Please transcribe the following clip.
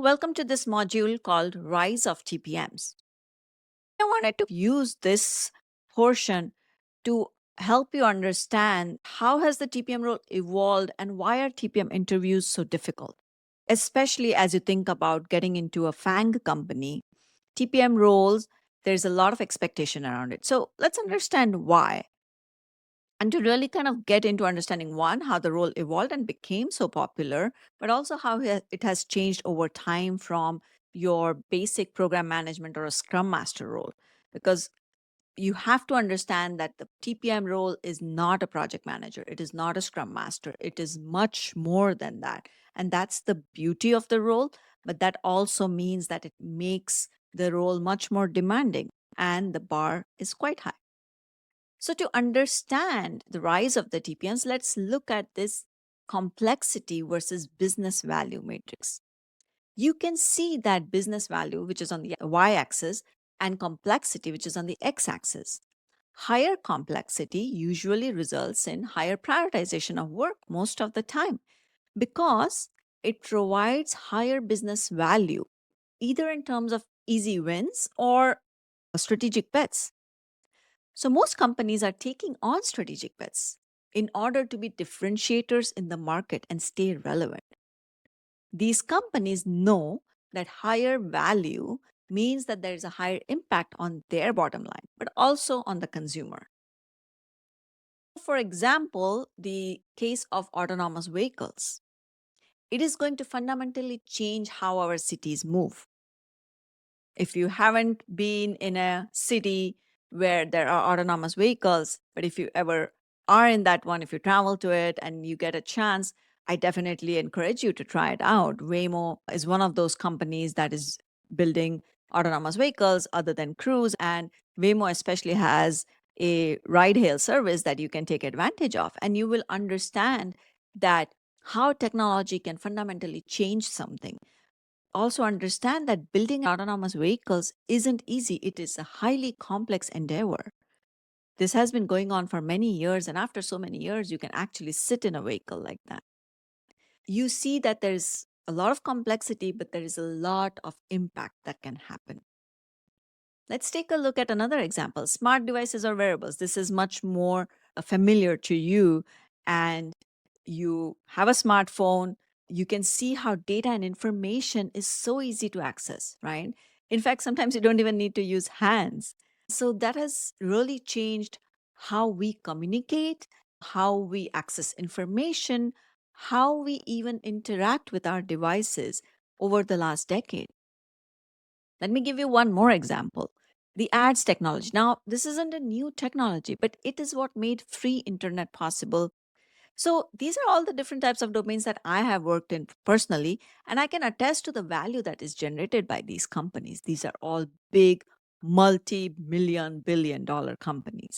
Welcome to this module called Rise of TPMs. I wanted to use this portion to help you understand how has the TPM role evolved and why are TPM interviews so difficult, especially as you think about getting into a FAANG company. TPM roles, there's a lot of expectation around it. So let's understand why. And to really kind of get into understanding one, how the role evolved and became so popular, but also how it has changed over time from your basic program management or a scrum master role. Because you have to understand that the TPM role is not a project manager, it is not a scrum master, it is much more than that. And that's the beauty of the role, but that also means that it makes the role much more demanding and the bar is quite high. So, to understand the rise of the TPMs, let's look at this complexity versus business value matrix. You can see that business value, which is on the y axis, and complexity, which is on the x axis. Higher complexity usually results in higher prioritization of work most of the time because it provides higher business value, either in terms of easy wins or strategic bets. So most companies are taking on strategic bets in order to be differentiators in the market and stay relevant. These companies know that higher value means that there is a higher impact on their bottom line, but also on the consumer. For example, the case of autonomous vehicles. It is going to fundamentally change how our cities move. If you haven't been in a city where there are autonomous vehicles, but if you ever are in that one, if you travel to it and you get a chance, I definitely encourage you to try it out. Waymo is one of those companies that is building autonomous vehicles other than Cruise, and Waymo especially has a ride hail service that you can take advantage of, and you will understand that how technology can fundamentally change something. Also understand that building autonomous vehicles isn't easy. It is a highly complex endeavor. This has been going on for many years, and after so many years, you can actually sit in a vehicle like that. You see that there's a lot of complexity, but there is a lot of impact that can happen. Let's take a look at another example, smart devices or wearables. This is much more familiar to you, and you have a smartphone. You can see how data and information is so easy to access, right? In fact, sometimes you don't even need to use hands. So that has really changed how we communicate, how we access information, how we even interact with our devices over the last decade. Let me give you one more example, the ads technology. Now, this isn't a new technology, but it is what made free internet possible. So, these are all the different types of domains that I have worked in personally, and I can attest to the value that is generated by these companies. These are all big, multi million, billion dollar companies.